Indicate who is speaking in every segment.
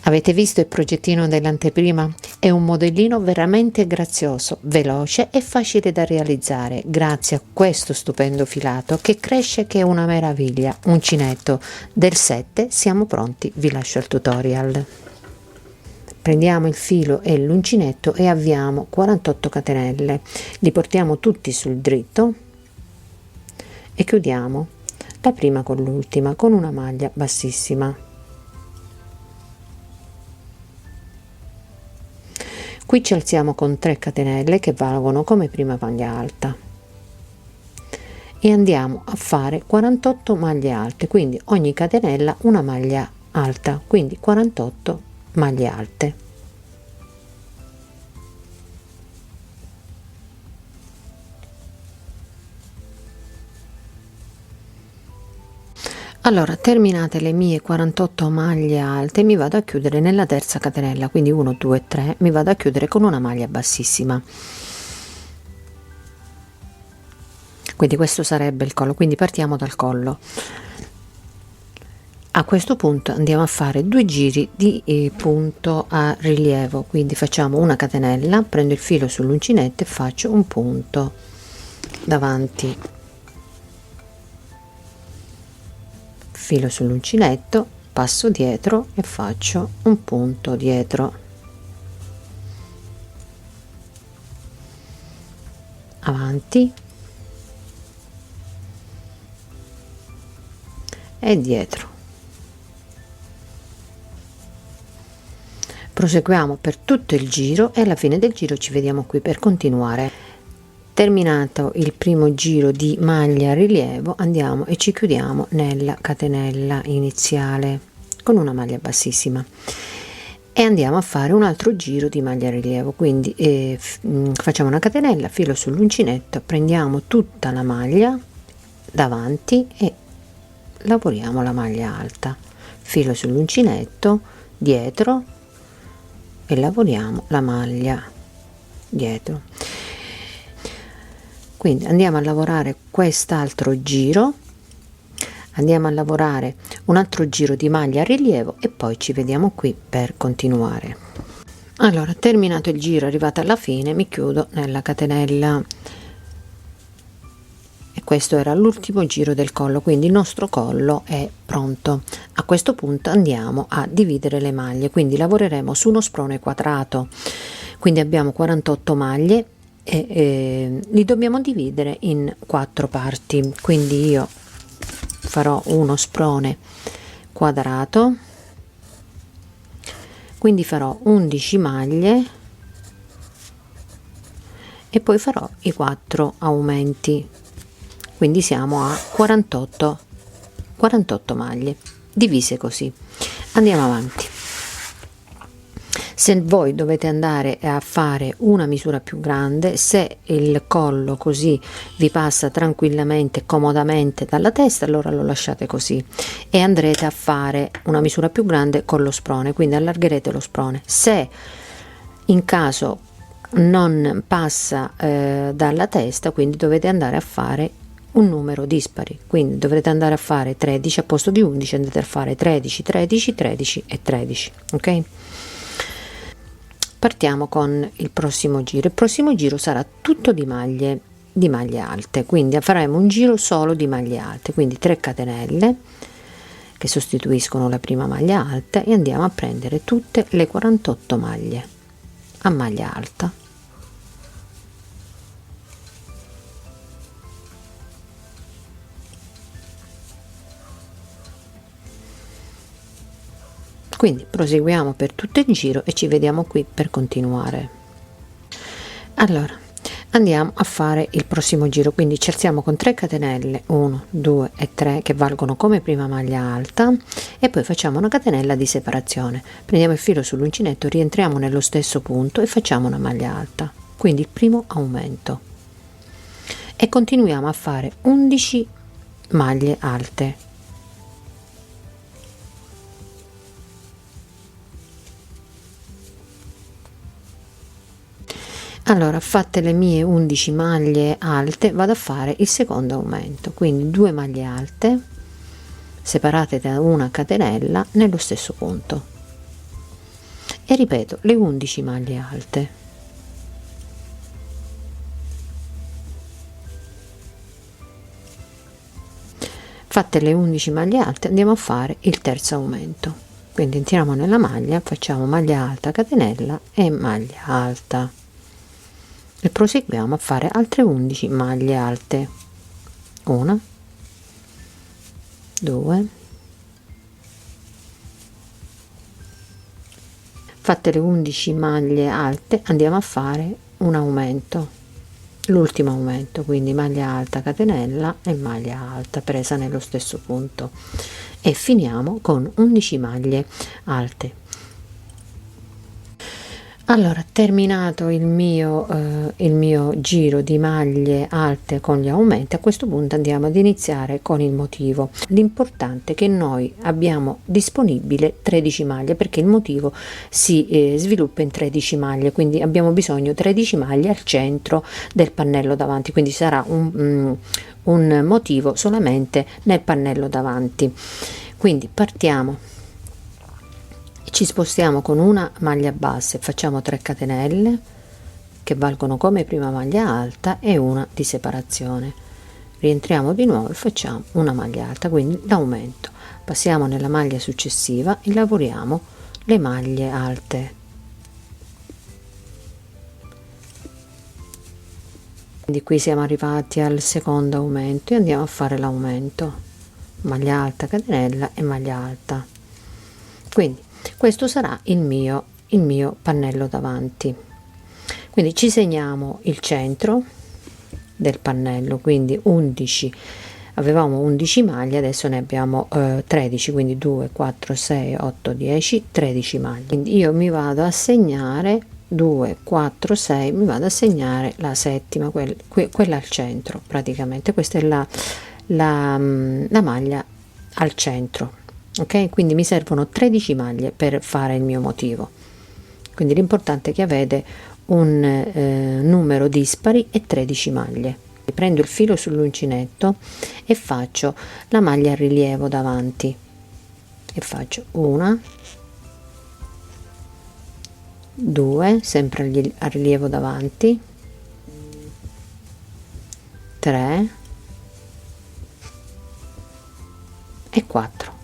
Speaker 1: Avete visto il progettino dell'anteprima? È un modellino veramente grazioso, veloce e facile da realizzare grazie a questo stupendo filato che cresce, che è una meraviglia. Uncinetto del 7, siamo pronti, vi lascio il tutorial. Prendiamo il filo e l'uncinetto e avviamo 48 catenelle, li portiamo tutti sul dritto e chiudiamo la prima con l'ultima con una maglia bassissima. Qui ci alziamo con 3 catenelle che valgono come prima maglia alta e andiamo a fare 48 maglie alte, quindi ogni catenella una maglia alta, quindi 48 maglie alte. Allora, terminate le mie 48 maglie alte, mi vado a chiudere nella terza catenella, quindi 1 2 3, mi vado a chiudere con una maglia bassissima. Quindi questo sarebbe il collo, quindi partiamo dal collo. A questo punto andiamo a fare 2 giri di punto a rilievo, quindi facciamo una catenella, prendo il filo sull'uncinetto e faccio un punto davanti, filo sull'uncinetto, passo dietro e faccio un punto dietro, avanti e dietro. Proseguiamo per tutto il giro e alla fine del giro ci vediamo qui per continuare. Terminato il primo giro di maglia a rilievo, andiamo e ci chiudiamo nella catenella iniziale con una maglia bassissima e andiamo a fare un altro giro di maglia a rilievo, quindi facciamo una catenella, filo sull'uncinetto, prendiamo tutta la maglia davanti e lavoriamo la maglia alta, filo sull'uncinetto, dietro e lavoriamo la maglia dietro. Quindi andiamo a lavorare quest'altro giro, andiamo a lavorare un altro giro di maglia a rilievo e poi ci vediamo qui per continuare. Allora, terminato il giro, arrivata alla fine, mi chiudo nella catenella e questo era l'ultimo giro del collo, quindi il nostro collo è pronto. A questo punto andiamo a dividere le maglie, quindi lavoreremo su uno sprone quadrato, quindi abbiamo 48 maglie e li dobbiamo dividere in 4 parti, quindi io farò uno sprone quadrato, quindi farò 11 maglie e poi farò i 4 aumenti, quindi siamo a 48 maglie divise così. Andiamo avanti. Se voi dovete andare a fare una misura più grande, se il collo così vi passa tranquillamente, comodamente dalla testa, allora lo lasciate così e andrete a fare una misura più grande con lo sprone, quindi allargherete lo sprone. Se in caso non passa dalla testa, quindi dovete andare a fare un numero dispari, quindi dovrete andare a fare 13 a posto di 11, andate a fare 13 13 13 e 13, ok? Partiamo con il prossimo giro sarà tutto di maglie alte, quindi faremo un giro solo di maglie alte, quindi 3 catenelle che sostituiscono la prima maglia alta e andiamo a prendere tutte le 48 maglie a maglia alta. Quindi proseguiamo per tutto il giro e ci vediamo qui per continuare. Allora, andiamo a fare il prossimo giro, quindi ci alziamo con 3 catenelle, 1 2 e 3 che valgono come prima maglia alta e poi facciamo una catenella di separazione, prendiamo il filo sull'uncinetto, rientriamo nello stesso punto e facciamo una maglia alta, quindi il primo aumento e continuiamo a fare 11 maglie alte. Allora, fatte le mie 11 maglie alte, vado a fare il secondo aumento, quindi 2 maglie alte separate da una catenella nello stesso punto e ripeto le 11 maglie alte. Fatte le 11 maglie alte andiamo a fare il terzo aumento, quindi entriamo nella maglia, facciamo maglia alta, catenella e maglia alta e proseguiamo a fare altre 11 maglie alte. 1, 2, fatte le 11 maglie alte andiamo a fare un aumento, l'ultimo aumento, quindi maglia alta, catenella e maglia alta presa nello stesso punto e finiamo con 11 maglie alte. Allora, terminato il mio giro di maglie alte con gli aumenti, a questo punto andiamo ad iniziare con il motivo. L'importante è che noi abbiamo disponibile 13 maglie, perché il motivo si sviluppa in 13 maglie, quindi abbiamo bisogno 13 maglie al centro del pannello davanti, quindi sarà un motivo solamente nel pannello davanti. Quindi partiamo, ci spostiamo con una maglia bassa e facciamo 3 catenelle che valgono come prima maglia alta e una di separazione. Rientriamo di nuovo e facciamo una maglia alta, quindi l'aumento. Passiamo nella maglia successiva e lavoriamo le maglie alte. Quindi qui siamo arrivati al secondo aumento e andiamo a fare l'aumento, maglia alta, catenella e maglia alta. Quindi questo sarà il mio pannello davanti. Quindi ci segniamo il centro del pannello, quindi 11, avevamo 11 maglie, adesso ne abbiamo 13, quindi 2 4 6 8 10 13 maglie. Quindi io mi vado a segnare 2 4 6, mi vado a segnare la settima, quella al centro, praticamente questa è la maglia al centro. Ok, quindi mi servono 13 maglie per fare il mio motivo, quindi l'importante è che avete un numero dispari e 13 maglie. Prendo il filo sull'uncinetto e faccio la maglia a rilievo davanti e faccio una, 2, sempre a rilievo davanti, 3 e 4.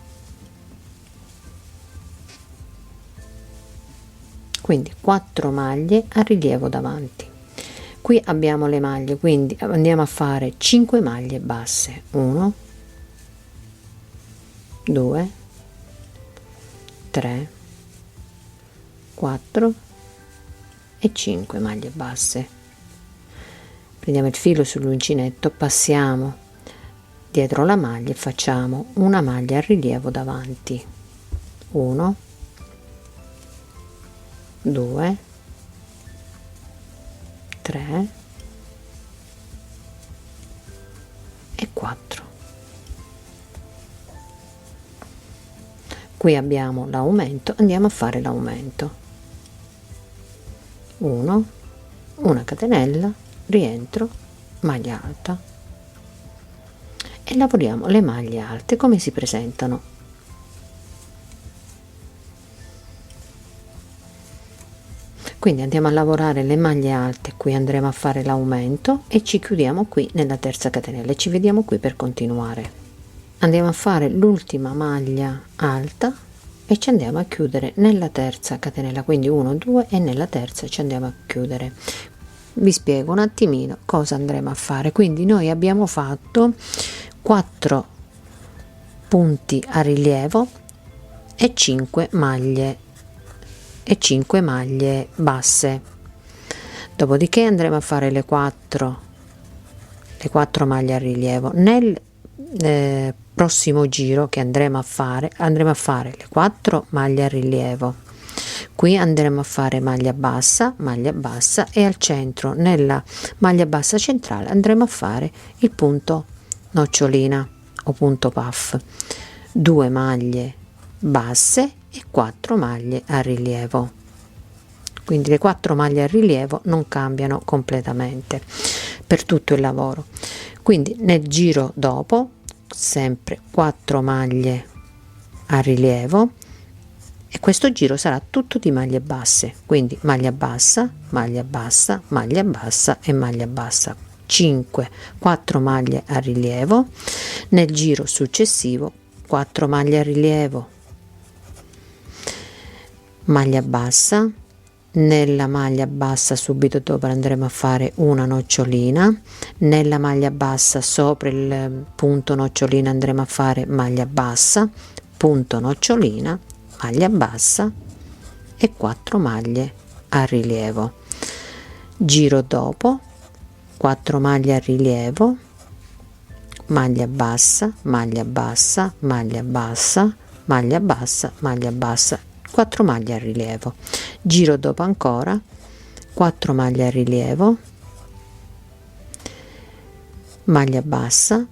Speaker 1: Quindi 4 maglie a rilievo davanti. Qui abbiamo le maglie, quindi andiamo a fare 5 maglie basse, 1 2 3 4 e 5 maglie basse. Prendiamo il filo sull'uncinetto, passiamo dietro la maglia e facciamo una maglia a rilievo davanti, 1 2 3 e 4. Qui abbiamo l'aumento, andiamo a fare l'aumento, 1, una catenella, rientro, maglia alta e lavoriamo le maglie alte come si presentano. Quindi andiamo a lavorare le maglie alte, qui andremo a fare l'aumento e ci chiudiamo qui nella terza catenella e ci vediamo qui per continuare. Andiamo a fare l'ultima maglia alta e ci andiamo a chiudere nella terza catenella, quindi 1 2 e nella terza ci andiamo a chiudere. Vi spiego un attimino cosa andremo a fare. Quindi noi abbiamo fatto 4 punti a rilievo e 5 maglie basse, dopodiché andremo a fare le 4 maglie a rilievo. Nel prossimo giro che andremo a fare le 4 maglie a rilievo, qui andremo a fare maglia bassa e al centro, nella maglia bassa centrale, andremo a fare il punto nocciolina o punto puff, 2 maglie basse e 4 maglie a rilievo. Quindi le 4 maglie a rilievo non cambiano completamente per tutto il lavoro. Quindi nel giro dopo sempre 4 maglie a rilievo e questo giro sarà tutto di maglie basse, quindi maglia bassa, maglia bassa, maglia bassa e maglia bassa, 5 4 maglie a rilievo. Nel giro successivo 4 maglie a rilievo, maglia bassa, nella maglia bassa subito dopo andremo a fare una nocciolina, nella maglia bassa sopra il punto nocciolina andremo a fare maglia bassa, punto nocciolina, maglia bassa e 4 maglie a rilievo. Giro dopo 4 maglie a rilievo, maglia bassa, maglia bassa, maglia bassa, maglia bassa, maglia bassa, 4 maglie a rilievo. Giro dopo ancora 4 maglie a rilievo, maglia bassa,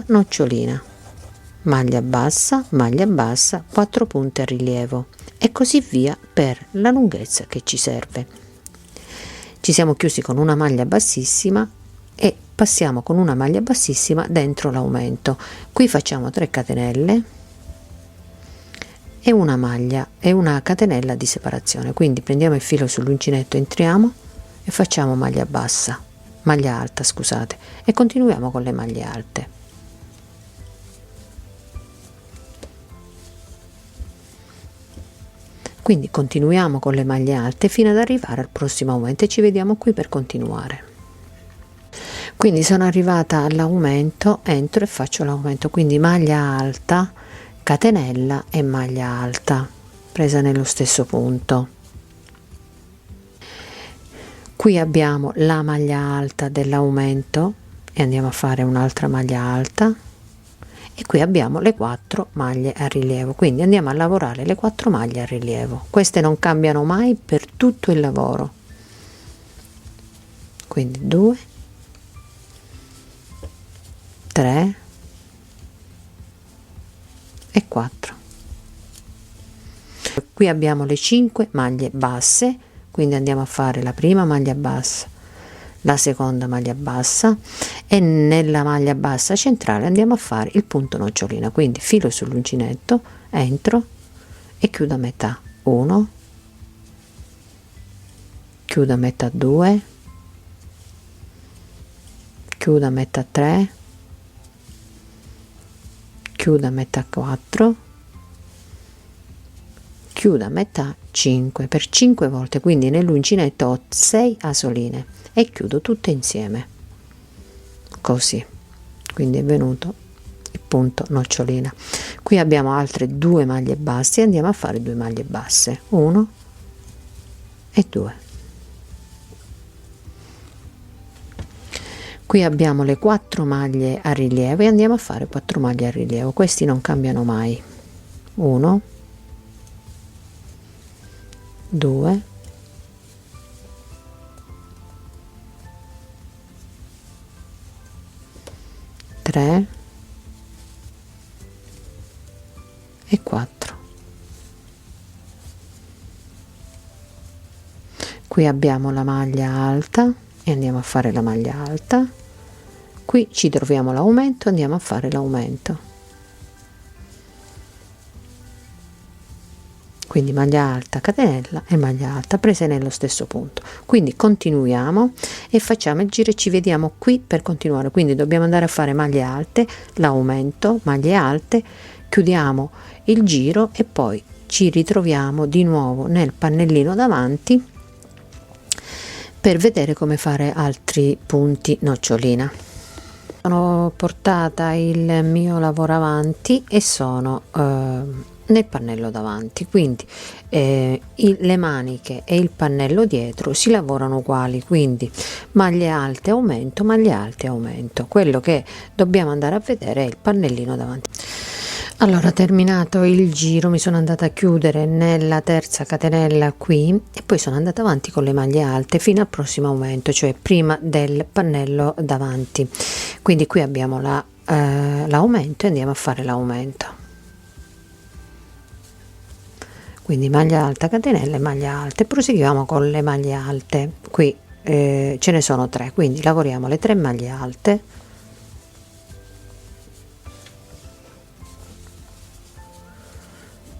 Speaker 1: nocciolina, maglia bassa, 4 punte a rilievo e così via per la lunghezza che ci serve. Ci siamo chiusi con una maglia bassissima e passiamo con una maglia bassissima dentro l'aumento. Qui facciamo 3 catenelle e una maglia e una catenella di separazione, quindi prendiamo il filo sull'uncinetto, entriamo e facciamo maglia bassa, maglia alta, scusate, e continuiamo con le maglie alte. Quindi continuiamo con le maglie alte fino ad arrivare al prossimo aumento e ci vediamo qui per continuare. Quindi sono arrivata all'aumento, entro e faccio l'aumento, quindi maglia alta, catenella e maglia alta presa nello stesso punto. Qui abbiamo la maglia alta dell'aumento e andiamo a fare un'altra maglia alta e qui abbiamo le 4 maglie a rilievo, quindi andiamo a lavorare le 4 maglie a rilievo. Queste non cambiano mai per tutto il lavoro, quindi 2 3 e 4. Qui abbiamo le 5 maglie basse, quindi andiamo a fare la prima maglia bassa, la seconda maglia bassa e nella maglia bassa centrale andiamo a fare il punto nocciolina, quindi filo sull'uncinetto, entro e chiudo a metà, 1, chiudo a metà 2, chiudo a metà 3, chiudo a metà 4, chiudo a metà 5 per 5 volte, quindi nell'uncinetto ho 6 asoline e chiudo tutte insieme così, quindi è venuto il punto nocciolina. Qui abbiamo altre 2 maglie basse e andiamo a fare 2 maglie basse, 1 e 2. Qui abbiamo le 4 maglie a rilievo e andiamo a fare 4 maglie a rilievo, questi non cambiano mai, 1 2 3 e 4. Qui abbiamo la maglia alta e andiamo a fare la maglia alta. Qui ci troviamo l'aumento, andiamo a fare l'aumento. Quindi maglia alta, catenella e maglia alta prese nello stesso punto. Quindi continuiamo e facciamo il giro e ci vediamo qui per continuare. Quindi dobbiamo andare a fare maglie alte, l'aumento, maglie alte, chiudiamo il giro e poi ci ritroviamo di nuovo nel pannellino davanti per vedere come fare altri punti nocciolina. Sono portata il mio lavoro avanti e sono nel pannello davanti, quindi le maniche e il pannello dietro si lavorano uguali, quindi maglie alte aumento, maglie alte aumento. Quello che dobbiamo andare a vedere è il pannellino davanti. Allora, terminato il giro, mi sono andata a chiudere nella terza catenella qui e poi sono andata avanti con le maglie alte fino al prossimo aumento, cioè prima del pannello davanti. Quindi qui abbiamo l'aumento e andiamo a fare l'aumento. Quindi maglia alta, catenella e maglia alte. Proseguiamo con le maglie alte. Qui ce ne sono 3, quindi lavoriamo le 3 maglie alte,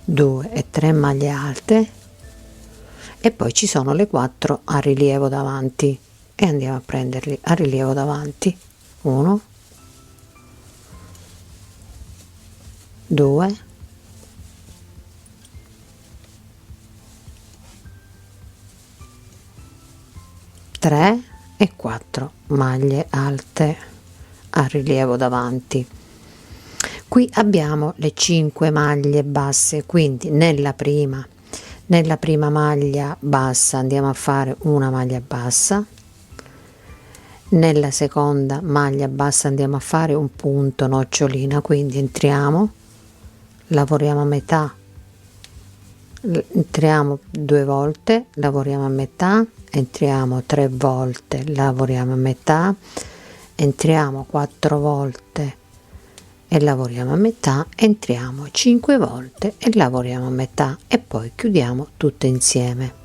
Speaker 1: 2 e 3 maglie alte e poi ci sono le 4 a rilievo davanti e andiamo a prenderli a rilievo davanti. 1, 2, 3 e 4 maglie alte a rilievo davanti. Qui abbiamo le 5 maglie basse, quindi nella prima maglia bassa andiamo a fare una maglia bassa, nella seconda maglia bassa andiamo a fare un punto nocciolina, quindi entriamo, lavoriamo a metà, entriamo 2 volte, lavoriamo a metà, entriamo 3 volte, lavoriamo a metà, entriamo 4 volte e lavoriamo a metà, entriamo 5 volte e lavoriamo a metà e poi chiudiamo tutte insieme.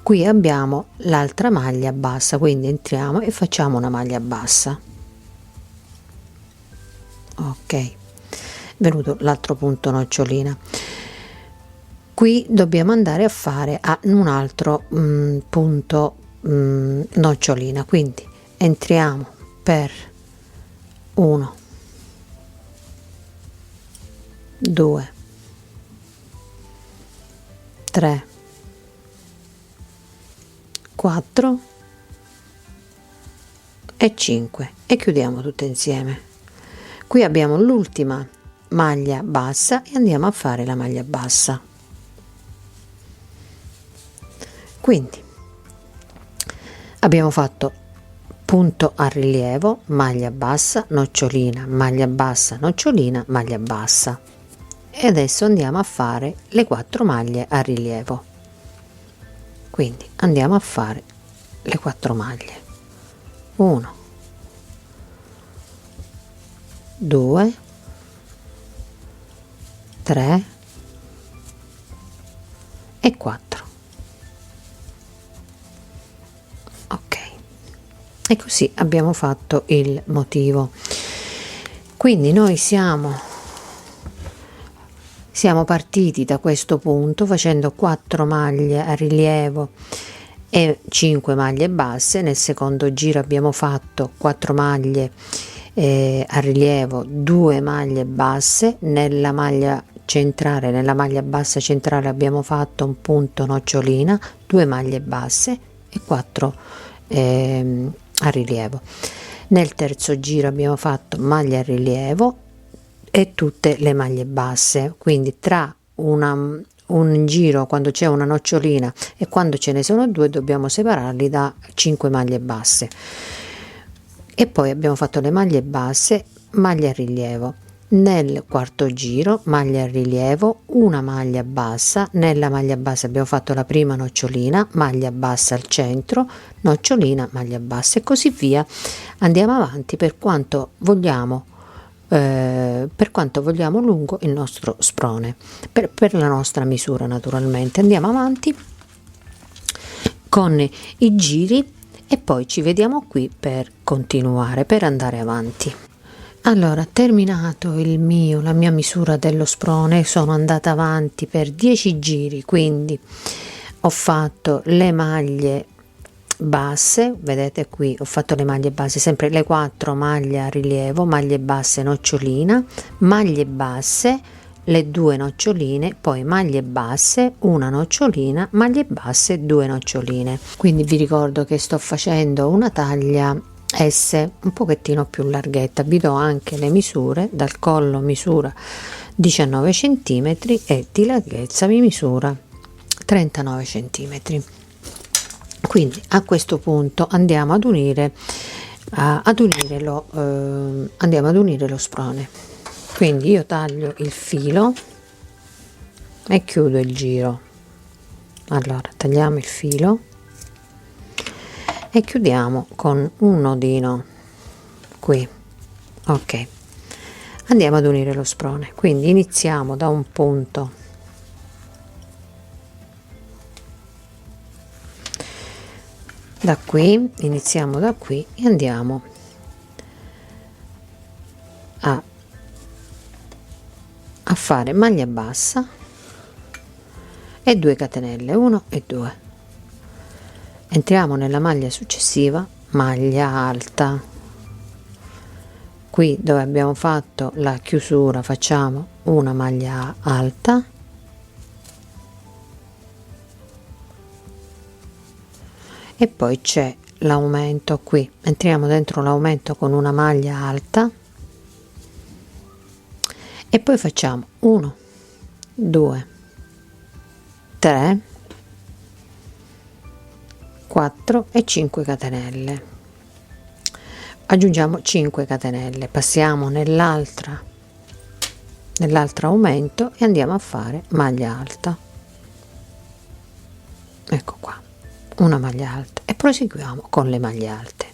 Speaker 1: Qui abbiamo l'altra maglia bassa, quindi entriamo e facciamo una maglia bassa. Ok, venuto l'altro punto nocciolina. Qui dobbiamo andare a fare a un altro punto nocciolina, quindi entriamo per 1, 2, 3, 4 e 5 e chiudiamo tutte insieme. Qui abbiamo l'ultima maglia bassa e andiamo a fare la maglia bassa. Quindi abbiamo fatto punto a rilievo, maglia bassa, nocciolina, maglia bassa, nocciolina, maglia bassa e adesso andiamo a fare le 4 maglie a rilievo. Quindi andiamo a fare le 4 maglie. 1, 2, 3 e 4. Ok, e così abbiamo fatto il motivo. Quindi noi siamo partiti da questo punto facendo 4 maglie a rilievo e 5 maglie basse. Nel secondo giro abbiamo fatto 4 maglie a rilievo, 2 maglie basse, nella maglia centrale, nella maglia bassa centrale abbiamo fatto un punto nocciolina, 2 maglie basse e 4 a rilievo. Nel terzo giro abbiamo fatto maglia a rilievo e tutte le maglie basse, quindi tra un giro, quando c'è una nocciolina e quando ce ne sono 2, dobbiamo separarli da 5 maglie basse. E poi abbiamo fatto le maglie basse, maglia a rilievo. Nel quarto giro maglia a rilievo, una maglia bassa, nella maglia bassa abbiamo fatto la prima nocciolina, maglia bassa al centro, nocciolina, maglia bassa e così via. Andiamo avanti per quanto vogliamo lungo il nostro sprone, per la nostra misura naturalmente. Andiamo avanti con i giri e poi ci vediamo qui per continuare, per andare avanti. Allora, terminato la mia misura dello sprone, sono andata avanti per 10 giri, quindi ho fatto le maglie basse, vedete qui ho fatto le maglie basse, sempre le 4 maglie a rilievo, maglie basse nocciolina, maglie basse, le 2 noccioline, poi maglie basse, una nocciolina, maglie basse, 2 noccioline. Quindi vi ricordo che sto facendo una taglia S un pochettino più larghetta. Vi do anche le misure: dal collo misura 19 cm e di larghezza mi misura 39 cm. Quindi a questo punto andiamo ad unire lo sprone. Quindi io taglio il filo e chiudo il giro. Allora tagliamo il filo e chiudiamo con un nodino qui. Ok, andiamo ad unire lo sprone. Quindi iniziamo da un punto, da qui, iniziamo da qui e andiamo a fare maglia bassa e 2 catenelle, 1 e 2. Entriamo nella maglia successiva, maglia alta. Qui dove abbiamo fatto la chiusura facciamo una maglia alta, e poi c'è l'aumento. Qui entriamo dentro l'aumento con una maglia alta e poi facciamo 1, 2, 3, 4 e 5 catenelle. Aggiungiamo 5 catenelle, passiamo nell'altro aumento e andiamo a fare maglia alta. Ecco qua, una maglia alta, e proseguiamo con le maglie alte.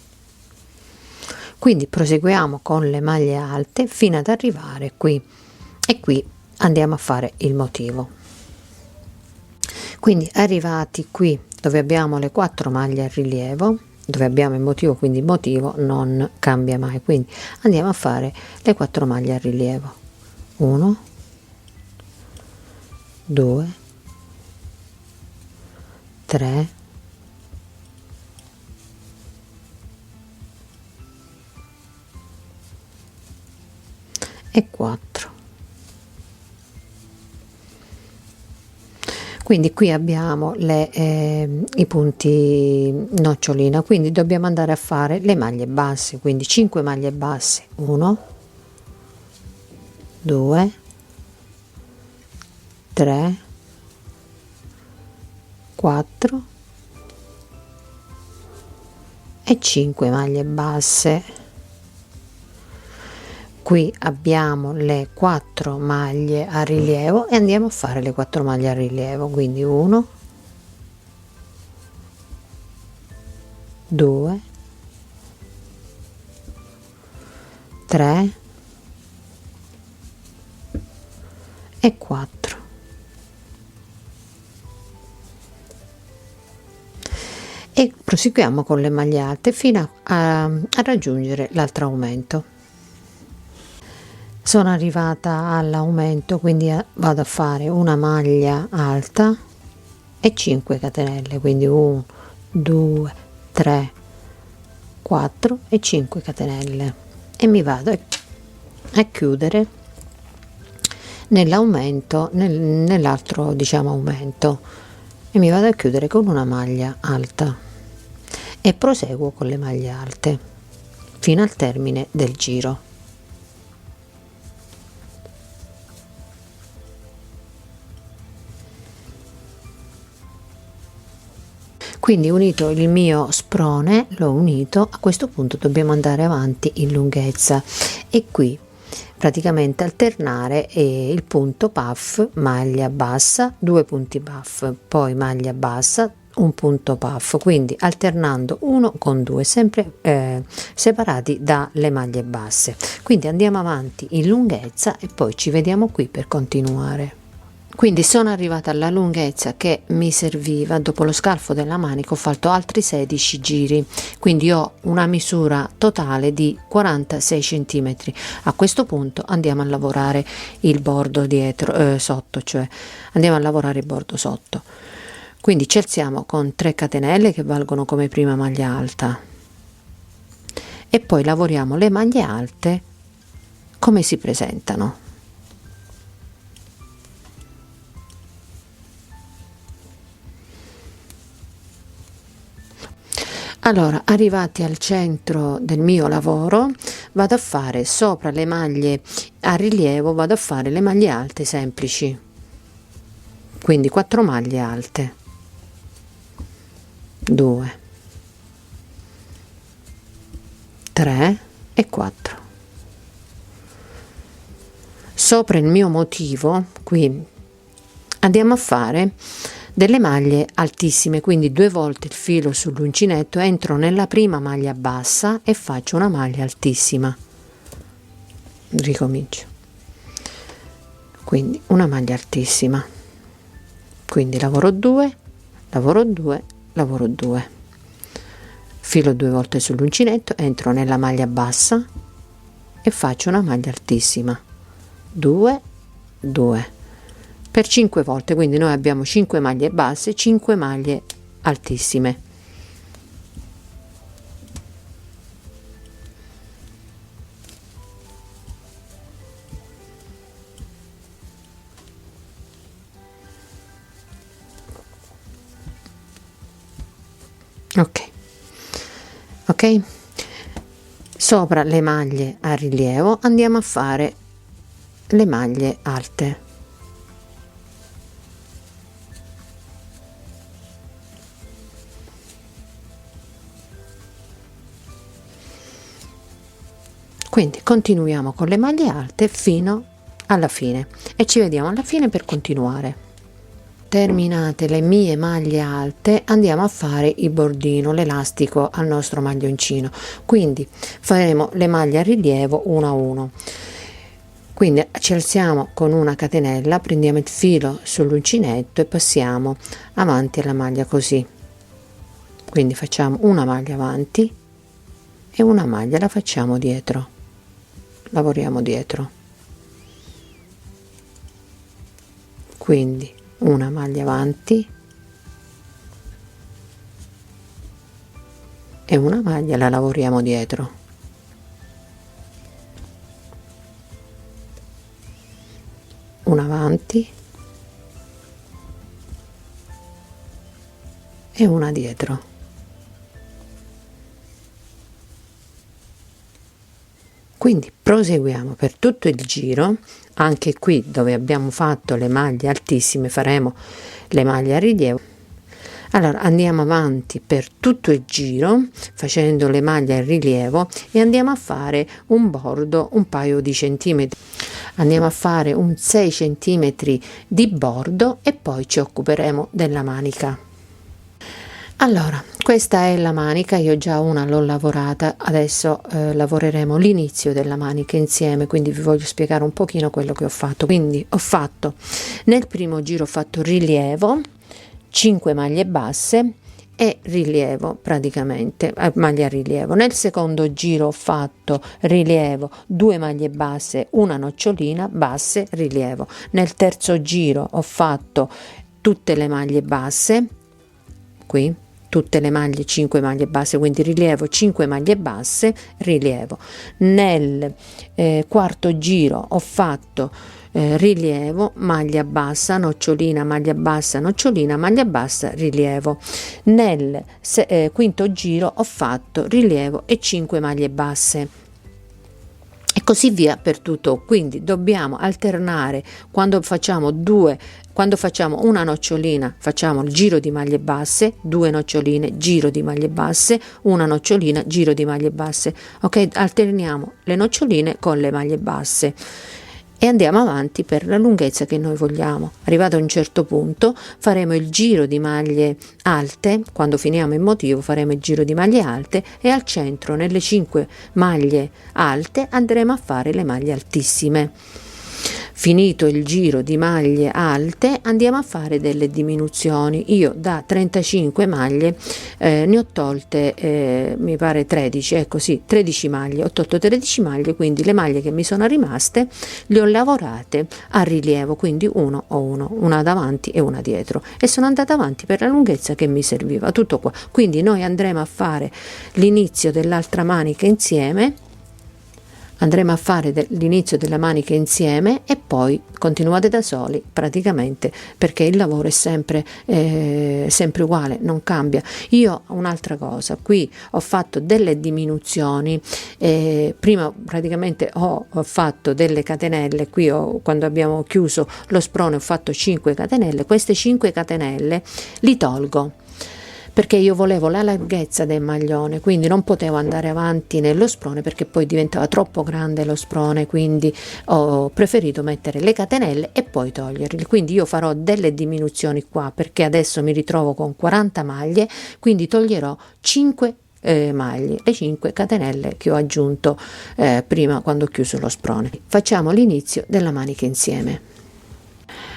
Speaker 1: Quindi proseguiamo con le maglie alte fino ad arrivare qui, e qui andiamo a fare il motivo. Quindi arrivati qui dove abbiamo le 4 maglie a rilievo, dove abbiamo il motivo, quindi il motivo non cambia mai, quindi andiamo a fare le 4 maglie a rilievo. 1, 2, 3, 4. Quindi qui abbiamo i punti nocciolina, quindi dobbiamo andare a fare le maglie basse, quindi 5 maglie basse, 1, 2, 3, 4 e 5 maglie basse. Qui abbiamo le 4 maglie a rilievo e andiamo a fare le 4 maglie a rilievo, quindi 1, 2, 3 e 4. E proseguiamo con le maglie alte fino a raggiungere l'altro aumento. Sono arrivata all'aumento, quindi vado a fare una maglia alta e 5 catenelle, quindi 1, 2, 3, 4 e 5 catenelle, e mi vado a chiudere nell'aumento, nell'altro diciamo aumento, e mi vado a chiudere con una maglia alta e proseguo con le maglie alte fino al termine del giro. Quindi unito il mio sprone, l'ho unito, a questo punto dobbiamo andare avanti in lunghezza e qui praticamente alternare il punto puff, maglia bassa, 2 punti puff, poi maglia bassa, un punto puff, quindi alternando uno con 2, sempre separati dalle maglie basse. Quindi andiamo avanti in lunghezza e poi ci vediamo qui per continuare. Quindi sono arrivata alla lunghezza che mi serviva. Dopo lo scalfo della manica ho fatto altri 16 giri, quindi ho una misura totale di 46 cm. A questo punto andiamo a lavorare il bordo dietro, sotto, cioè andiamo a lavorare il bordo sotto. Quindi ci alziamo con 3 catenelle che valgono come prima maglia alta e poi lavoriamo le maglie alte come si presentano. Allora, arrivati al centro del mio lavoro, vado a fare sopra le maglie a rilievo, vado a fare le maglie alte semplici, quindi 4 maglie alte, 2, 3 e 4. Sopra il mio motivo qui andiamo a fare delle maglie altissime, quindi 2 volte il filo sull'uncinetto, entro nella prima maglia bassa e faccio una maglia altissima. Ricomincio, quindi una maglia altissima, quindi lavoro 2, lavoro 2, lavoro 2, filo 2 volte sull'uncinetto, entro nella maglia bassa e faccio una maglia altissima, 2, 2, per 5 volte, quindi noi abbiamo 5 maglie basse, 5 maglie altissime. Ok, sopra le maglie a rilievo andiamo a fare le maglie alte. Quindi continuiamo con le maglie alte fino alla fine e ci vediamo alla fine per continuare. Terminate le mie maglie alte andiamo a fare il bordino, l'elastico al nostro maglioncino, quindi faremo le maglie a rilievo uno a uno. Quindi ci alziamo con una catenella, prendiamo il filo sull'uncinetto e passiamo avanti alla maglia così, quindi facciamo una maglia avanti e una maglia la facciamo dietro, lavoriamo dietro, quindi una maglia avanti e una maglia la lavoriamo dietro, una avanti e una dietro. Quindi proseguiamo per tutto il giro. Anche qui dove abbiamo fatto le maglie altissime faremo le maglie a rilievo. Allora andiamo avanti per tutto il giro facendo le maglie a rilievo e andiamo a fare un bordo un paio di centimetri. Andiamo a fare un 6 centimetri di bordo e poi ci occuperemo della manica. Allora, questa è la manica, io già una l'ho lavorata, adesso lavoreremo l'inizio della manica insieme, quindi vi voglio spiegare un pochino quello che ho fatto. Quindi ho fatto, nel primo giro ho fatto rilievo, 5 maglie basse e rilievo praticamente, maglia a rilievo. Nel secondo giro ho fatto rilievo, 2 maglie basse, una nocciolina, basse, rilievo. Nel terzo giro ho fatto tutte le maglie basse, qui tutte le maglie, 5 maglie basse, quindi rilievo, 5 maglie basse, rilievo. Nel quarto giro ho fatto rilievo, maglia bassa, nocciolina, maglia bassa, nocciolina, maglia bassa, rilievo. Nel quinto giro ho fatto rilievo e 5 maglie basse. E così via per tutto, quindi dobbiamo alternare quando facciamo una nocciolina, facciamo il giro di maglie basse, 2 noccioline, giro di maglie basse, una nocciolina, giro di maglie basse, ok? Alterniamo le noccioline con le maglie basse e andiamo avanti per la lunghezza che noi vogliamo. Arrivato a un certo punto faremo il giro di maglie alte, quando finiamo il motivo faremo il giro di maglie alte e al centro nelle 5 maglie alte andremo a fare le maglie altissime. Finito il giro di maglie alte andiamo a fare delle diminuzioni. Io da 35 maglie ne ho tolte mi pare 13, ecco sì, 13 maglie, ho tolto 13 maglie, quindi le maglie che mi sono rimaste le ho lavorate a rilievo, quindi una davanti e una dietro, e sono andata avanti per la lunghezza che mi serviva, tutto qua. Quindi noi andremo a fare l'inizio dell'altra manica insieme, andremo a fare l'inizio della manica insieme e poi continuate da soli praticamente, perché il lavoro è sempre uguale, non cambia. Io un'altra cosa, qui ho fatto delle diminuzioni, prima praticamente ho fatto delle catenelle, qui quando abbiamo chiuso lo sprone ho fatto 5 catenelle, queste 5 catenelle li tolgo perché io volevo la larghezza del maglione, quindi non potevo andare avanti nello sprone perché poi diventava troppo grande lo sprone, quindi ho preferito mettere le catenelle e poi toglierli. Quindi io farò delle diminuzioni qua perché adesso mi ritrovo con 40 maglie, quindi toglierò 5 maglie, le 5 catenelle che ho aggiunto prima quando ho chiuso lo sprone. Facciamo l'inizio della manica insieme.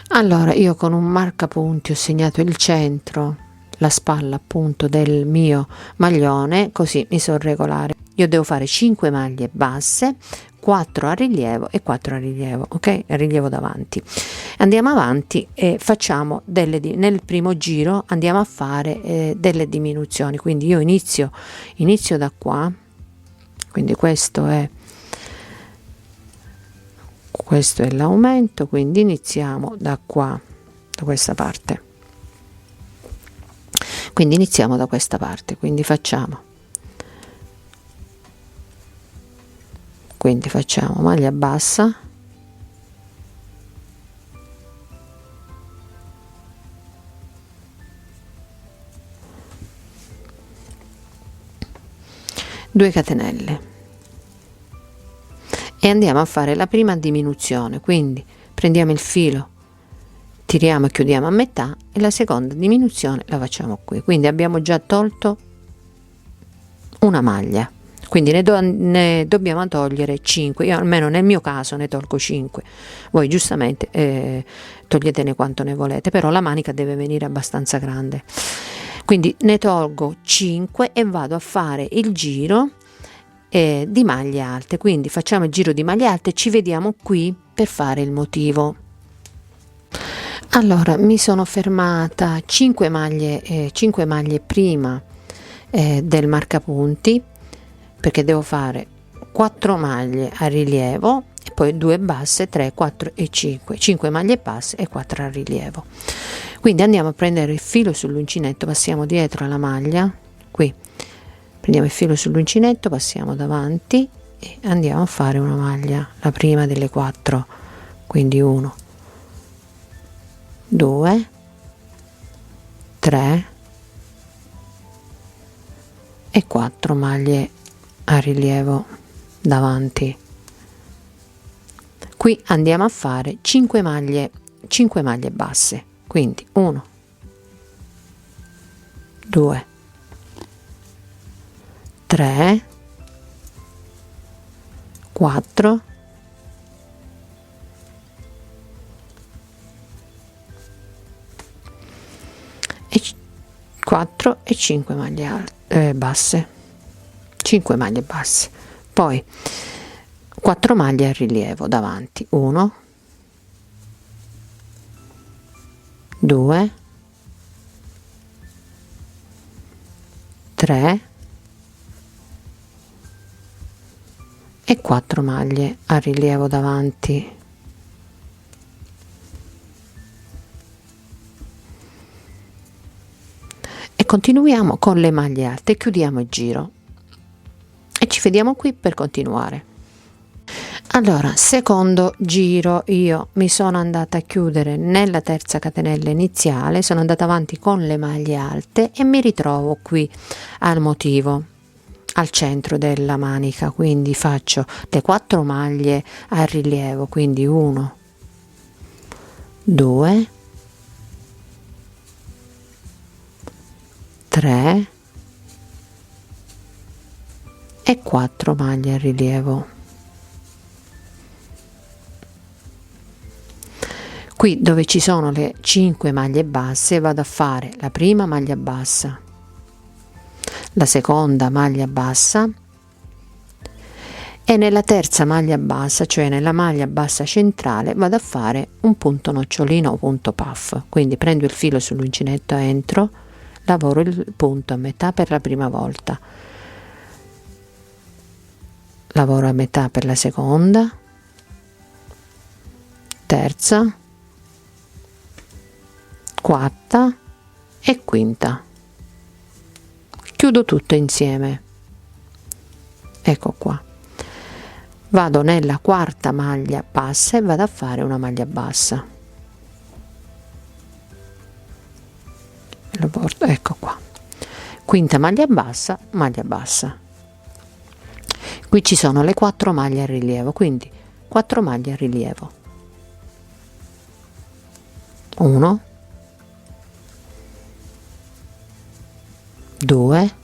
Speaker 1: Allora io con un marcapunti ho segnato il centro, la spalla appunto del mio maglione, così mi so regolare. io devo fare 5 maglie basse, 4 a rilievo e 4 a rilievo, ok, a rilievo davanti. Andiamo avanti e facciamo nel primo giro andiamo a fare delle diminuzioni, quindi io inizio da qua, quindi questo è l'aumento, quindi iniziamo da qua, da questa parte, quindi iniziamo da questa parte, quindi facciamo maglia bassa, due catenelle e andiamo a fare la prima diminuzione, quindi prendiamo il filo, tiriamo e chiudiamo a metà e la seconda diminuzione la facciamo qui, quindi abbiamo già tolto una maglia, quindi ne dobbiamo togliere 5, io almeno nel mio caso ne tolgo 5, voi giustamente toglietene quanto ne volete, però la manica deve venire abbastanza grande, quindi ne tolgo 5 e vado a fare il giro di maglie alte, quindi facciamo il giro di maglie alte, ci vediamo qui per fare il motivo. Allora mi sono fermata 5 maglie prima del marcapunti, perché devo fare 4 maglie a rilievo e poi 2 basse, 3, 4 e 5 maglie basse e 4 a rilievo. Quindi andiamo a prendere il filo sull'uncinetto, passiamo dietro alla maglia, qui prendiamo il filo sull'uncinetto, passiamo davanti e andiamo a fare una maglia, la prima delle 4, quindi 1, 2, 3 e 4 maglie a rilievo davanti. Qui andiamo a fare 5 maglie basse, quindi 1, 2, 3, 4 e 5 maglie basse, 5 maglie basse, poi 4 maglie a rilievo davanti, 1, 2, 3 e 4 maglie a rilievo davanti. E continuiamo con le maglie alte, chiudiamo il giro e ci vediamo qui per continuare. Allora, secondo giro, io mi sono andata a chiudere nella terza catenella iniziale, sono andata avanti con le maglie alte e mi ritrovo qui al motivo, al centro della manica, quindi faccio le 4 maglie a rilievo, quindi 1, 2, 3 e 4 maglie a rilievo. Qui dove ci sono le 5 maglie basse vado a fare la prima maglia bassa, la seconda maglia bassa e nella terza maglia bassa, cioè nella maglia bassa centrale, vado a fare un punto nocciolino o punto puff, quindi prendo il filo sull'uncinetto, entro, lavoro il punto a metà per la prima volta, lavoro a metà per la seconda, terza, quarta e quinta, chiudo tutto insieme, ecco qua, vado nella quarta maglia bassa e vado a fare una maglia bassa, lo porto, ecco qua, quinta maglia bassa, qui ci sono le 4 maglie a rilievo, quindi 4 maglie a rilievo, 1, 2,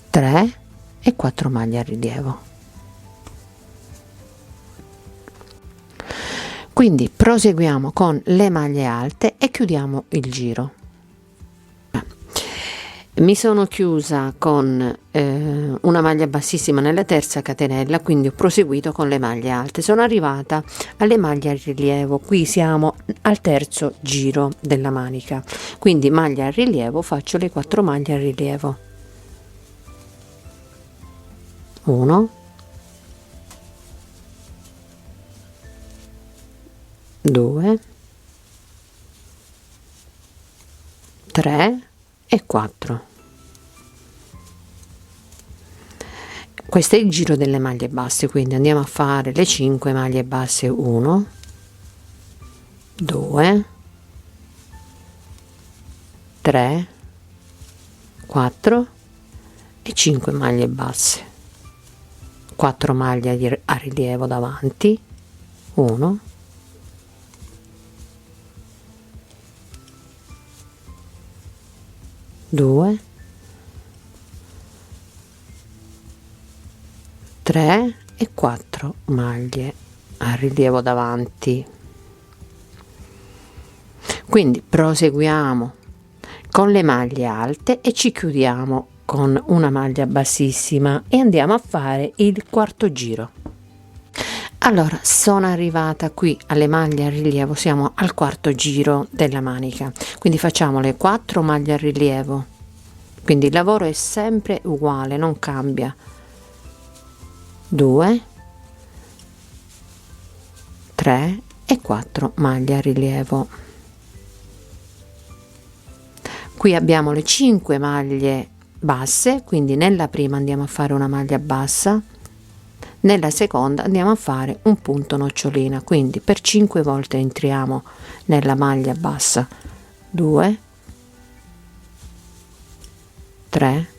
Speaker 1: 3 e 4 maglie a rilievo. Quindi proseguiamo con le maglie alte e chiudiamo il giro. Mi sono chiusa con una maglia bassissima nella terza catenella, quindi ho proseguito con le maglie alte. Sono arrivata alle maglie a rilievo, qui siamo al terzo giro della manica, quindi maglia a rilievo, faccio le 4 maglie a rilievo. 1, 2, 3 e 4. Questo è il giro delle maglie basse, quindi andiamo a fare le 5 maglie basse. 1, 2, 3, 4 e 5 maglie basse, 4 maglie a rilievo davanti, 1, 2, 3 e 4 maglie a rilievo davanti. Quindi proseguiamo con le maglie alte e ci chiudiamo con una maglia bassissima e andiamo a fare il quarto giro. Allora, sono arrivata qui alle maglie a rilievo, siamo al quarto giro della manica, quindi facciamo le 4 maglie a rilievo, quindi il lavoro è sempre uguale, non cambia. 2, 3 e 4 maglie a rilievo. Qui abbiamo le 5 maglie basse, quindi nella prima andiamo a fare una maglia bassa, nella seconda andiamo a fare un punto nocciolina, quindi per 5 volte entriamo nella maglia bassa. 2, 3,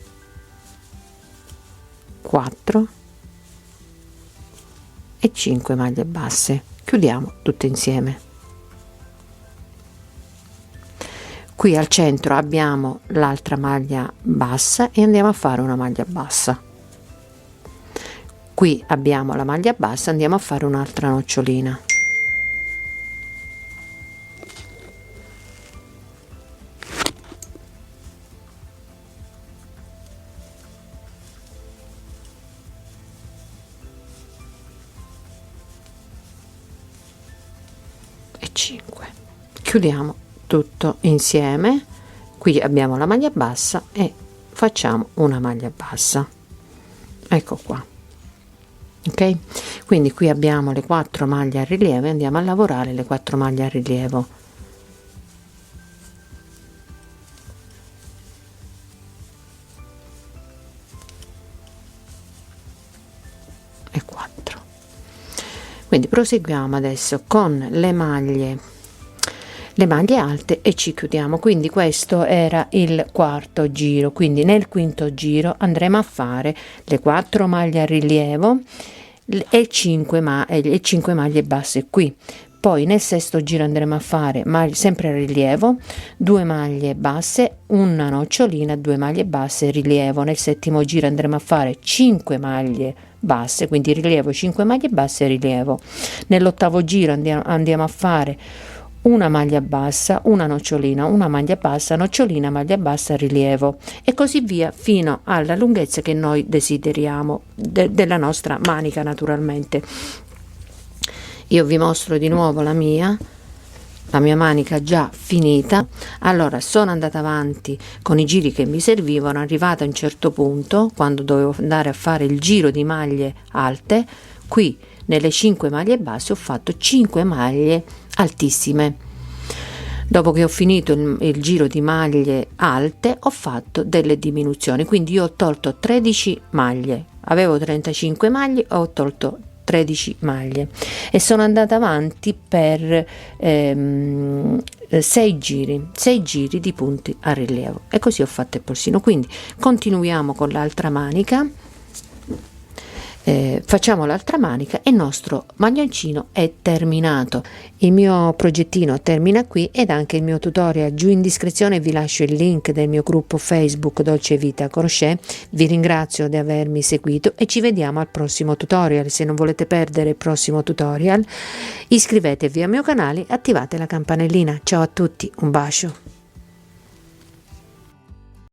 Speaker 1: 4 e 5 maglie basse, chiudiamo tutte insieme. Qui al centro abbiamo l'altra maglia bassa e andiamo a fare una maglia bassa. Qui abbiamo la maglia bassa, andiamo a fare un'altra nocciolina. E 5. Chiudiamo tutto insieme. Qui abbiamo la maglia bassa e facciamo una maglia bassa. Ecco qua. Ok, quindi qui abbiamo le 4 maglie a rilievo e andiamo a lavorare le 4 maglie a rilievo. E 4. Quindi proseguiamo adesso con le maglie alte e ci chiudiamo. Quindi questo era il quarto giro, quindi nel quinto giro andremo a fare le 4 maglie a rilievo e 5 maglie basse qui. Poi nel sesto giro andremo a fare sempre a rilievo, 2 maglie basse, una nocciolina, 2 maglie basse e rilievo. Nel settimo giro andremo a fare 5 maglie basse, quindi rilievo, 5 maglie basse e rilievo. Nell'ottavo giro andiamo a fare una maglia bassa, una nocciolina, una maglia bassa, nocciolina, maglia bassa, rilievo e così via fino alla lunghezza che noi desideriamo della nostra manica. Naturalmente io vi mostro di nuovo la mia manica già finita. Allora sono andata avanti con i giri che mi servivano, arrivata a un certo punto quando dovevo andare a fare il giro di maglie alte. Qui nelle 5 maglie basse ho fatto 5 maglie altissime. Dopo che ho finito il giro di maglie alte ho fatto delle diminuzioni, quindi io ho tolto 13 maglie, avevo 35 maglie, ho tolto 13 maglie e sono andata avanti per 6 giri di punti a rilievo e così ho fatto il polsino. Quindi continuiamo con l'altra manica. Facciamo l'altra manica e il nostro maglioncino è terminato. Il mio progettino termina qui ed anche il mio tutorial. Giù in descrizione vi lascio il link del mio gruppo Facebook Dolce Vita Crochet. Vi ringrazio di avermi seguito e ci vediamo al prossimo tutorial. Se non volete perdere il prossimo tutorial, iscrivetevi al mio canale e attivate la campanellina. Ciao a tutti, un bacio.